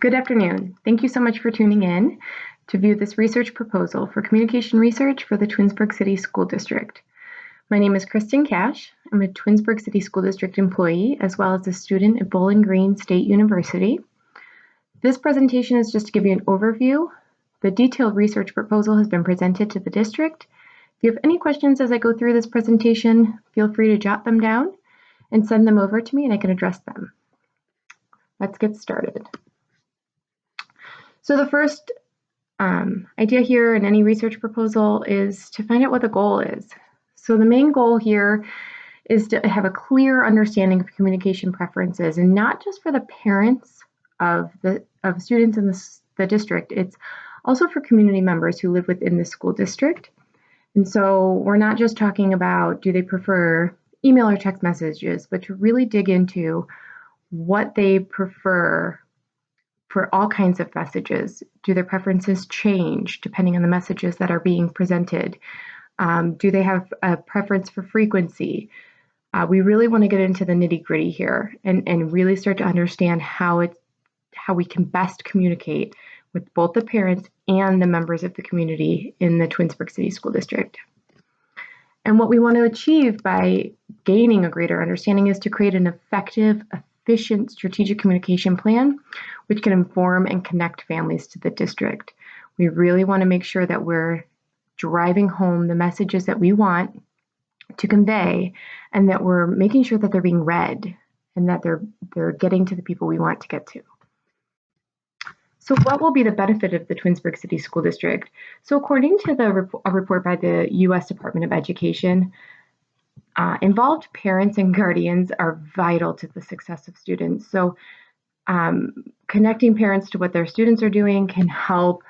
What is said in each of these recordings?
Good afternoon. Thank you so much for tuning in to view this research proposal for communication research for the Twinsburg City School District. My name is Kristen Cash. I'm a Twinsburg City School District employee as well as a student at Bowling Green State University. This presentation is just to give you an overview. The detailed research proposal has been presented to the district. If you have any questions as I go through this presentation, feel free to jot them down and send them over to me and I can address them. Let's get started. So the first idea here in any research proposal is to find out what the goal is. So the main goal here is to have a clear understanding of communication preferences, and not just for the parents of students in the district. It's also for community members who live within the school district. And so we're not just talking about do they prefer email or text messages, but to really dig into what they prefer for all kinds of messages. Do their preferences change depending on the messages that are being presented? Do they have a preference for frequency? We really want to get into the nitty-gritty here and really start to understand how we can best communicate with both the parents and the members of the community in the Twinsburg City School District. And what we want to achieve by gaining a greater understanding is to create an effective, efficient strategic communication plan, which can inform and connect families to the district. We really want to make sure that we're driving home the messages that we want to convey, and that we're making sure that they're being read and that they're getting to the people we want to get to. So what will be the benefit of the Twinsburg City School District? So according to a report by the U.S. Department of Education, involved parents and guardians are vital to the success of students. So connecting parents to what their students are doing can help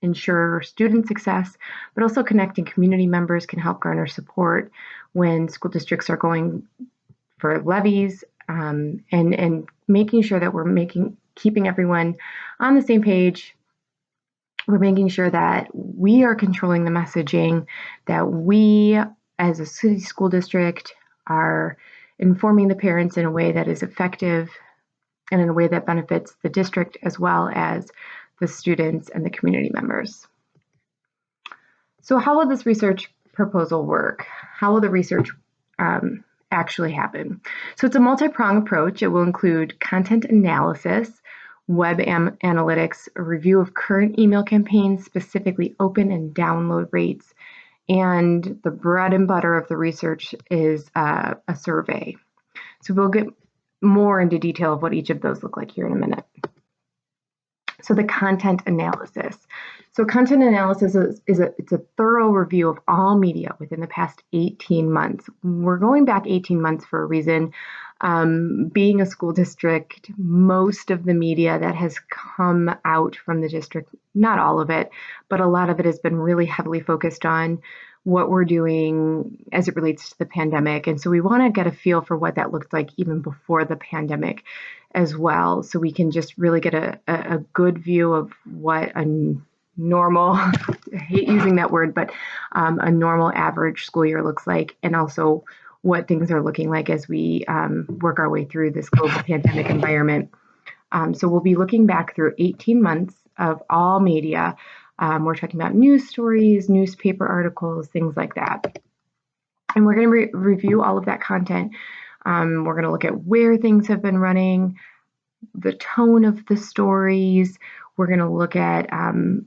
ensure student success, but also connecting community members can help garner support when school districts are going for levies, and making sure that we're keeping everyone on the same page. We're making sure that we are controlling the messaging, that we as a city school district are informing the parents in a way that is effective and in a way that benefits the district as well as the students and the community members. So how will this research proposal work? How will the research actually happen? So it's a multi-pronged approach. It will include content analysis, web analytics, a review of current email campaigns, specifically open and download rates, and the bread and butter of the research is a survey. So we'll get more into detail of what each of those look like here in a minute. So the content analysis. So content analysis is a thorough review of all media within the past 18 months. We're going back 18 months for a reason. Being a school district, most of the media that has come out from the district, not all of it, but a lot of it has been really heavily focused on what we're doing as it relates to the pandemic. And so we want to get a feel for what that looked like even before the pandemic as well. So we can just really get a good view of what a normal, I hate using that word, but a normal average school year looks like, and also what things are looking like as we work our way through this global pandemic environment. So we'll be looking back through 18 months of all media. We're talking about news stories, newspaper articles, things like that. And we're going to review all of that content. We're going to look at where things have been running, the tone of the stories. We're going to look at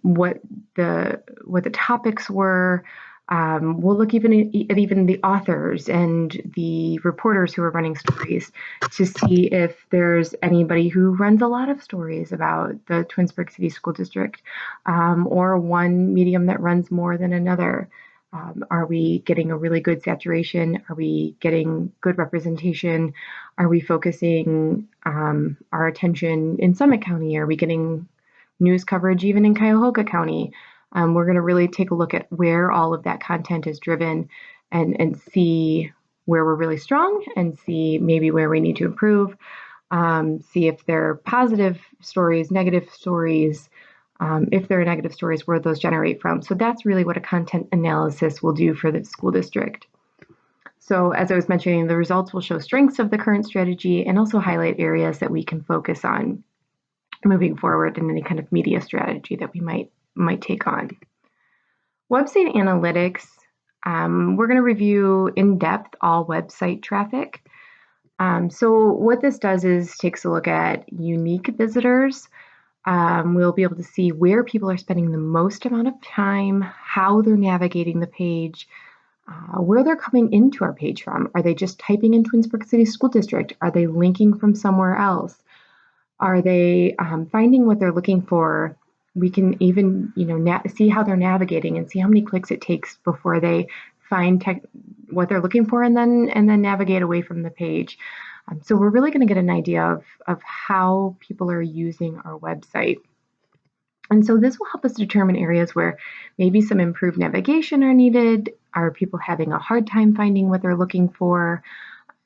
what the topics were. We'll look at even the authors and the reporters who are running stories to see if there's anybody who runs a lot of stories about the Twinsburg City School District, or one medium that runs more than another. Are we getting a really good saturation? Are we getting good representation? Are we focusing our attention in Summit County? Are we getting news coverage even in Cuyahoga County? We're going to really take a look at where all of that content is driven and see where we're really strong and see maybe where we need to improve, see if they're positive stories, negative stories, if there are negative stories, where those generate from. So that's really what a content analysis will do for the school district. So as I was mentioning, the results will show strengths of the current strategy and also highlight areas that we can focus on. moving forward in any kind of media strategy that we might take on. Website analytics, we're going to review in depth all website traffic. So what this does is takes a look at unique visitors. We'll be able to see where people are spending the most amount of time, how they're navigating the page, where they're coming into our page from. Are they just typing in Twinsburg City School District? Are they linking from somewhere else? Are they finding what they're looking for? We can even, see how they're navigating and see how many clicks it takes before they find what they're looking for and then navigate away from the page. So we're really going to get an idea of how people are using our website. And so this will help us determine areas where maybe some improved navigation are needed. Are people having a hard time finding what they're looking for?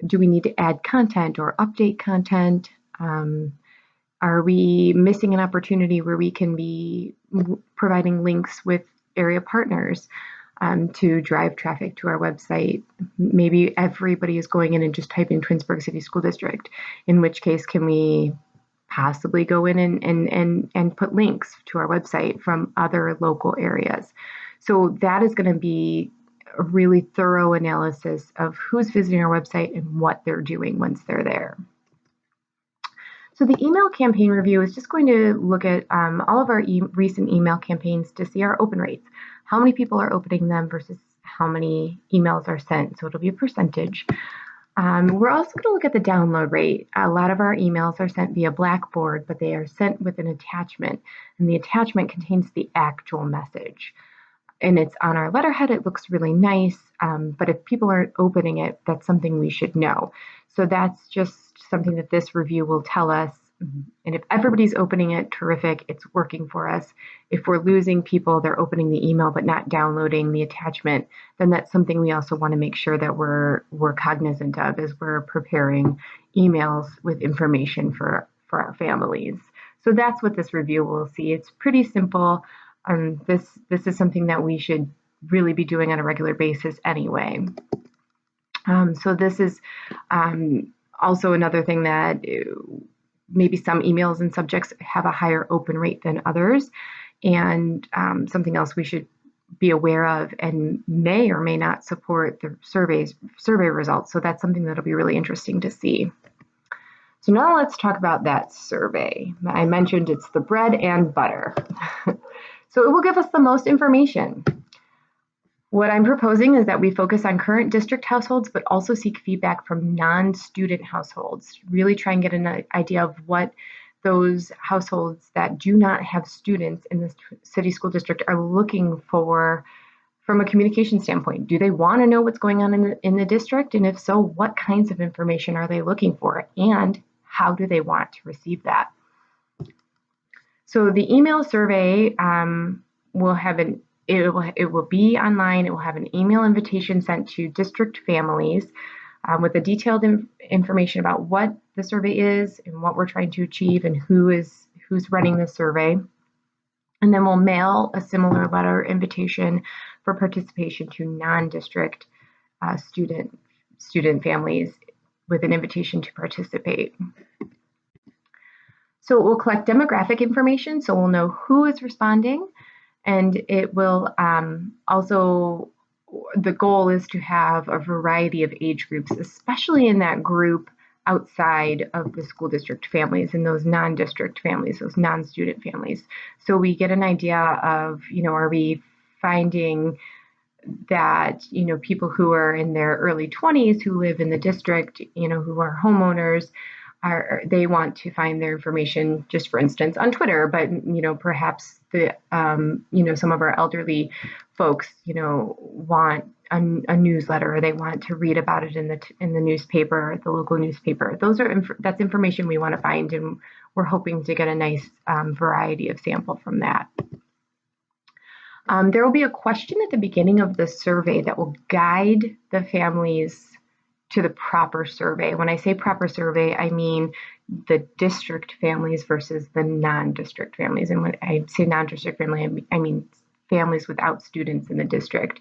Do we need to add content or update content? Are we missing an opportunity where we can be providing links with area partners to drive traffic to our website? Maybe everybody is going in and just typing Twinsburg City School District, in which case can we possibly go in and put links to our website from other local areas. So that is going to be a really thorough analysis of who's visiting our website and what they're doing once they're there. So the email campaign review is just going to look at all of our recent email campaigns to see our open rates, how many people are opening them versus how many emails are sent. So it'll be a percentage. We're also going to look at the download rate. A lot of our emails are sent via Blackboard, but they are sent with an attachment, and the attachment contains the actual message. And it's on our letterhead. It looks really nice, but if people aren't opening it, that's something we should know. So that's just something that this review will tell us. And if everybody's opening it, terrific, it's working for us. If we're losing people, they're opening the email but not downloading the attachment, then that's something we also want to make sure that we're cognizant of as we're preparing emails with information for our families. So that's what this review will see. It's pretty simple. This is something that we should really be doing on a regular basis anyway. So this is also another thing that maybe some emails and subjects have a higher open rate than others, and something else we should be aware of and may or may not support the survey results. So that's something that'll be really interesting to see. So now let's talk about that survey. I mentioned it's the bread and butter. So it will give us the most information. What I'm proposing is that we focus on current district households, but also seek feedback from non-student households. Really try and get an idea of what those households that do not have students in the city school district are looking for from a communication standpoint. Do they want to know what's going on in the district? And if so, what kinds of information are they looking for? And how do they want to receive that? So the email survey will have it will be online. It will have an email invitation sent to district families with the detailed information about what the survey is and what we're trying to achieve and who's running the survey. And then we'll mail a similar letter invitation for participation to non-district student families with an invitation to participate. So it will collect demographic information, so we'll know who is responding, and it will also, the goal is to have a variety of age groups, especially in that group outside of the school district families and those non-district families, those non-student families. So we get an idea of, are we finding that, people who are in their early 20s who live in the district, who are homeowners, they want to find their information, just for instance, on Twitter, but perhaps the some of our elderly folks want a newsletter, or they want to read about it in the newspaper, the local newspaper. That's information we want to find, and we're hoping to get a nice variety of sample from that. There will be a question at the beginning of the survey that will guide the families to the proper survey. When I say proper survey, I mean the district families versus the non-district families. And when I say non-district family, I mean families without students in the district.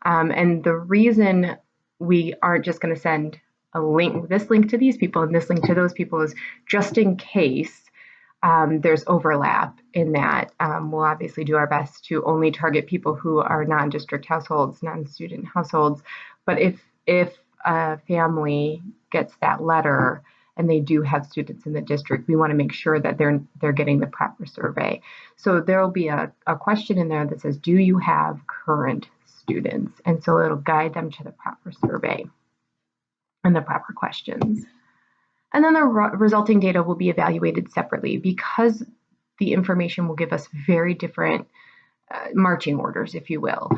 And the reason we aren't just going to send this link to these people and this link to those people is just in case there's overlap in that. We'll obviously do our best to only target people who are non-district households, non-student households. But if a family gets that letter and they do have students in the district, we want to make sure that they're getting the proper survey. So there will be a question in there that says, do you have current students? And so it'll guide them to the proper survey and the proper questions. And then the resulting data will be evaluated separately because the information will give us very different marching orders, if you will.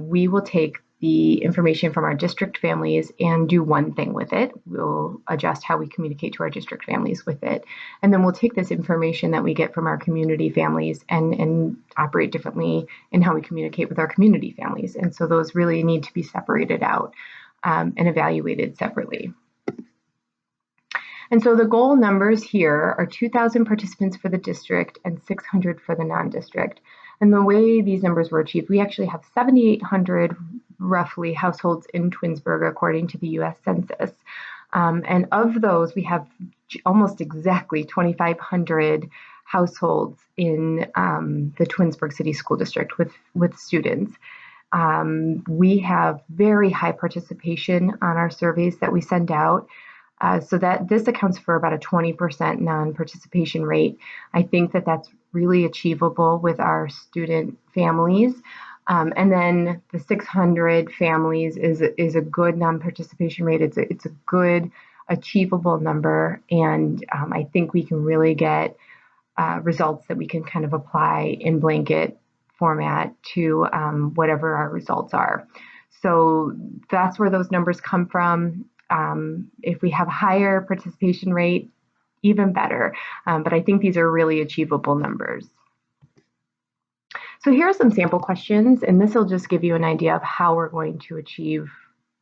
We will take the information from our district families and do one thing with it. We'll adjust how we communicate to our district families with it. And then we'll take this information that we get from our community families and operate differently in how we communicate with our community families. And so those really need to be separated out and evaluated separately. And so the goal numbers here are 2,000 participants for the district and 600 for the non-district. And the way these numbers were achieved, we actually have 7,800 roughly households in Twinsburg according to the US Census. And of those, we have almost exactly 2,500 households in the Twinsburg City School District with students. We have very high participation on our surveys that we send out. So that this accounts for about a 20% non-participation rate. I think that that's really achievable with our student families. And then the 600 families is a good non-participation rate. It's a good achievable number. And I think we can really get results that we can kind of apply in blanket format to whatever our results are. So that's where those numbers come from. If we have higher participation rate, even better. But I think these are really achievable numbers. So here are some sample questions, and this will just give you an idea of how we're going to achieve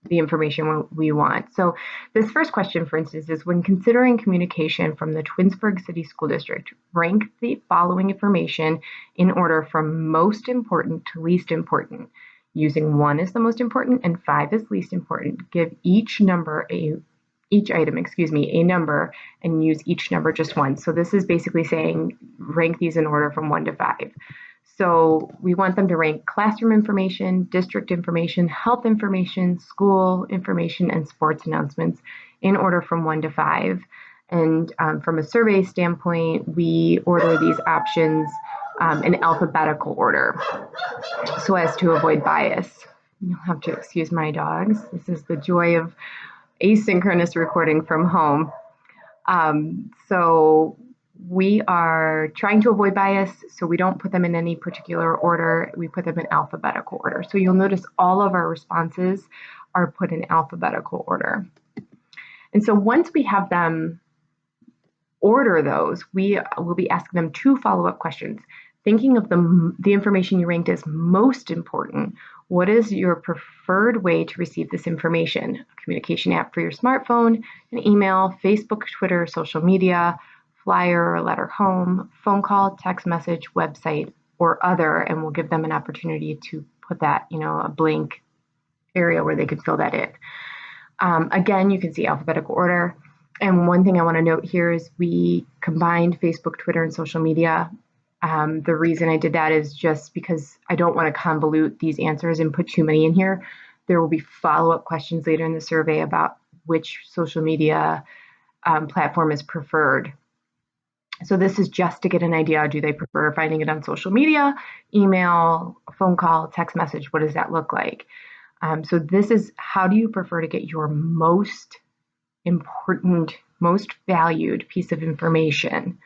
the information we want. So this first question, for instance, is when considering communication from the Twinsburg City School District, rank the following information in order from most important to least important. Using 1 as the most important and 5 as least important. Give each item, a number, and use each number just once. So this is basically saying rank these in order from 1 to 5. So we want them to rank classroom information, district information, health information, school information, and sports announcements in order from 1 to 5. And from a survey standpoint, we order these options in alphabetical order so as to avoid bias. You'll have to excuse my dogs. This is the joy of asynchronous recording from home. So we are trying to avoid bias, so we don't put them in any particular order. We put them in alphabetical order. So you'll notice all of our responses are put in alphabetical order. And so once we have them order those, we will be asking them 2 follow-up questions. Thinking of the information you ranked as most important, what is your preferred way to receive this information? A communication app for your smartphone, an email, Facebook, Twitter, social media, flyer or letter home, phone call, text message, website, or other, and we'll give them an opportunity to put that, a blank area where they could fill that in. Again, you can see alphabetical order. And one thing I want to note here is we combined Facebook, Twitter, and social media. The reason I did that is just because I don't want to convolute these answers and put too many in here. There will be follow-up questions later in the survey about which social media platform is preferred. So this is just to get an idea. Do they prefer finding it on social media, email, phone call, text message? What does that look like? So this is how do you prefer to get your most important, most valued piece of information?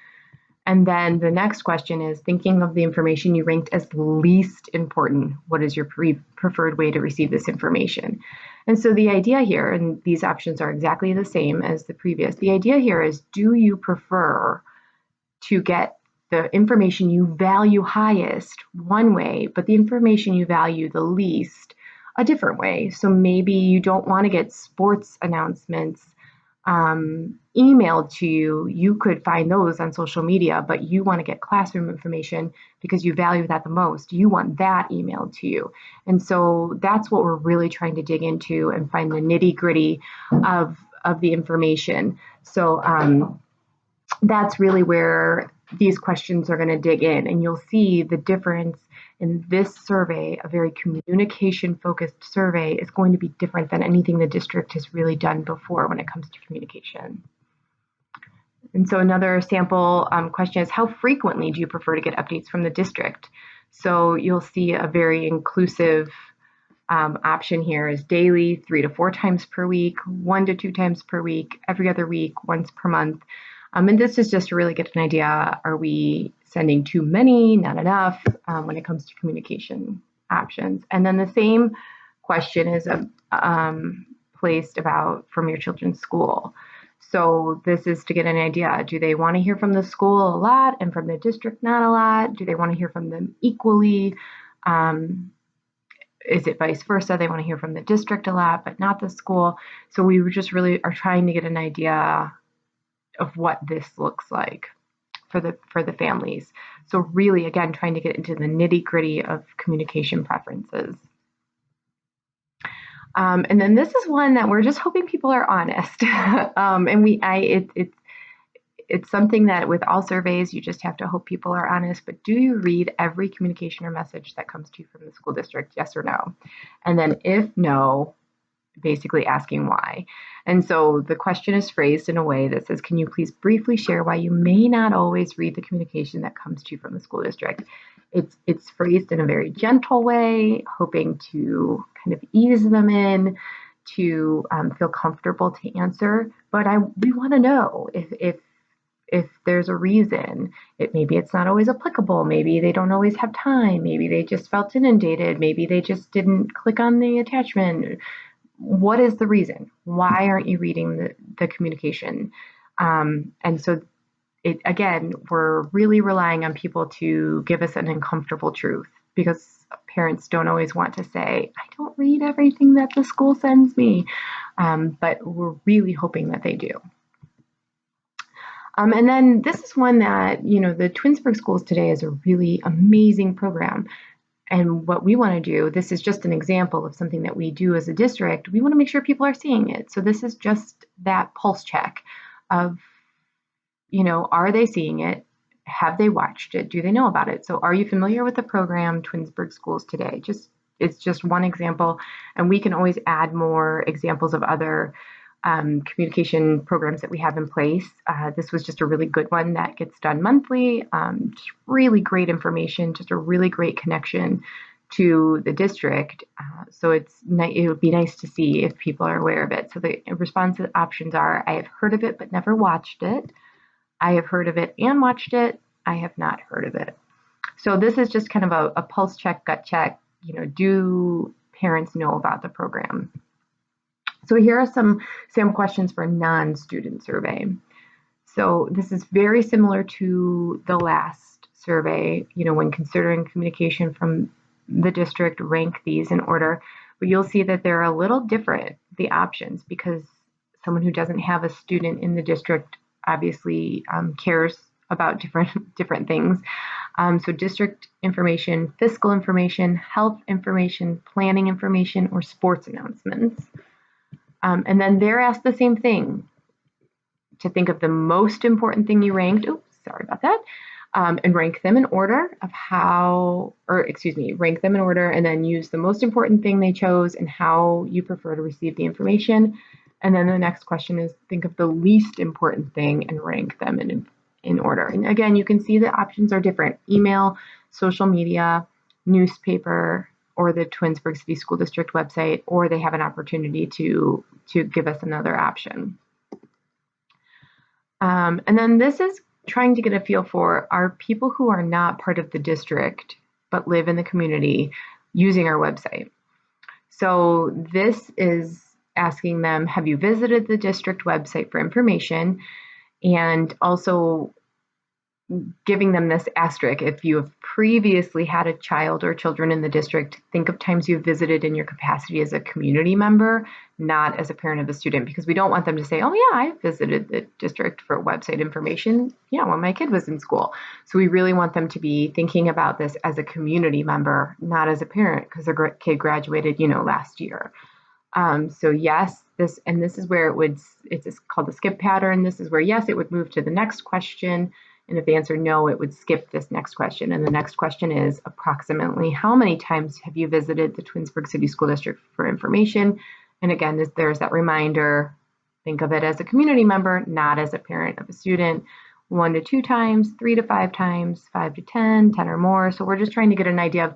And then the next question is thinking of the information you ranked as least important. What is your preferred way to receive this information? And so the idea here, and these options are exactly the same as the previous, the idea here is, do you prefer to get the information you value highest one way, but the information you value the least a different way? So maybe you don't want to get sports announcements emailed to you. You could find those on social media, but you want to get classroom information because you value that the most. You want that emailed to you. And so that's what we're really trying to dig into and find the nitty gritty of the information. So that's really where these questions are going to dig in, and you'll see the difference in this survey. A very communication focused survey is going to be different than anything the district has really done before when it comes to communication. And so another sample question is, how frequently do you prefer to get updates from the district? So you'll see a very inclusive option here is daily, 3 to 4 times per week, 1 to 2 times per week, every other week, once per month. And this is just to really get an idea, are we sending too many, not enough, when it comes to communication options? And then the same question is placed about from your children's school. So this is to get an idea, do they want to hear from the school a lot and from the district not a lot? Do they want to hear from them equally? Is it vice versa? They want to hear from the district a lot, but not the school. So we just really are trying to get an idea of what this looks like for the families. So really, again, trying to get into the nitty gritty of communication preferences. And then this is one that we're just hoping people are honest. It's something that with all surveys, you just have to hope people are honest, but do you read every communication or message that comes to you from the school district, yes or no? And then if no, basically asking why. And so the question is phrased in a way that says, can you please briefly share why you may not always read the communication that comes to you from the school district? It's phrased in a very gentle way, hoping to kind of ease them in, to feel comfortable to answer. But we want to know if there's a reason. Maybe it's not always applicable. Maybe they don't always have time. Maybe they just felt inundated. Maybe they just didn't click on the attachment. What is the reason? Why aren't you reading the communication? And so again, we're really relying on people to give us an uncomfortable truth, because parents don't always want to say, I don't read everything that the school sends me. But we're really hoping that they do. And then this is one that, the Twinsburg Schools today is a really amazing program. And what we want to do, this is just an example of something that we do as a district. We want to make sure people are seeing it. So this is just that pulse check of, are they seeing it? Have they watched it? Do they know about it? So are you familiar with the program Twinsburg Schools today? It's just one example, and we can always add more examples of other communication programs that we have in place. This was just a really good one that gets done monthly. Just really great information, just a really great connection to the district. So it would be nice to see if people are aware of it. So the response options are, I have heard of it but never watched it. I have heard of it and watched it. I have not heard of it. So this is just kind of a pulse check, gut check. Do parents know about the program? So here are some questions for non-student survey. So this is very similar to the last survey, when considering communication from the district, rank these in order. But you'll see that they're a little different, the options, because someone who doesn't have a student in the district obviously cares about different things. So district information, fiscal information, health information, planning information, or sports announcements. And then they're asked the same thing, to think of the most important thing you ranked. Oops, sorry about that. And rank them in order rank them in order, and then use the most important thing they chose and how you prefer to receive the information. And then the next question is, think of the least important thing and rank them in order. And again, you can see the options are different: email, social media, newspaper, or the Twinsburg City School District website, or they have an opportunity to give us another option. And then this is trying to get a feel for, are people who are not part of the district but live in the community using our website? So this is asking them, have you visited the district website for information? And also giving them this asterisk: if you have previously had a child or children in the district, think of times you've visited in your capacity as a community member, not as a parent of a student, because we don't want them to say, oh yeah, I visited the district for website information, when my kid was in school. So we really want them to be thinking about this as a community member, not as a parent, because their kid graduated, last year. So yes, this is where it's called the skip pattern. This is where, yes, it would move to the next question. And if they answer no, it would skip this next question. And the next question is approximately how many times have you visited the Twinsburg City School District for information? And again, there's that reminder, think of it as a community member, not as a parent of a student. 1 to 2 times, 3 to 5 times, 5 to 10, 10 or more. So we're just trying to get an idea of,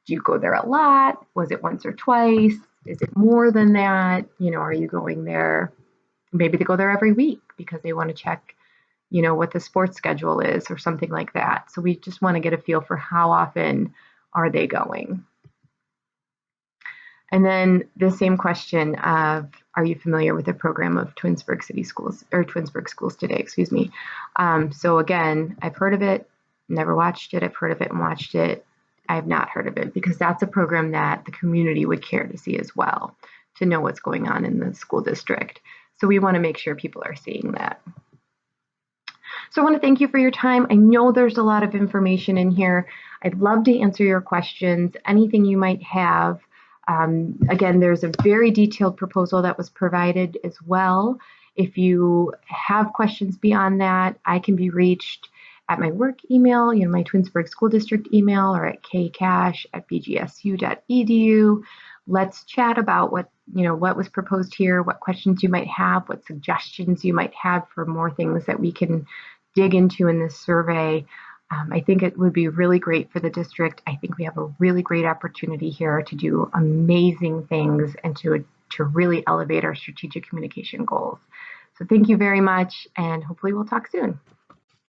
do you go there a lot? Was it once or twice? Is it more than that? Are you going there? Maybe they go there every week because they want to check, what the sports schedule is or something like that. So we just want to get a feel for how often are they going. And then the same question of, are you familiar with the program of Twinsburg City Schools, or Twinsburg Schools Today, excuse me. So again, I've heard of it, never watched it. I've heard of it and watched it. I have not heard of it because that's a program that the community would care to see as well, to know what's going on in the school district. So we want to make sure people are seeing that. So I want to thank you for your time. I know there's a lot of information in here. I'd love to answer your questions, anything you might have. Again, there's a very detailed proposal that was provided as well. If you have questions beyond that, I can be reached at my work email, my Twinsburg School District email, or at kcash@bgsu.edu. Let's chat about what was proposed here, what questions you might have, what suggestions you might have for more things that we can dig into in this survey. I think it would be really great for the district. I think we have a really great opportunity here to do amazing things and to really elevate our strategic communication goals. So thank you very much, and hopefully we'll talk soon.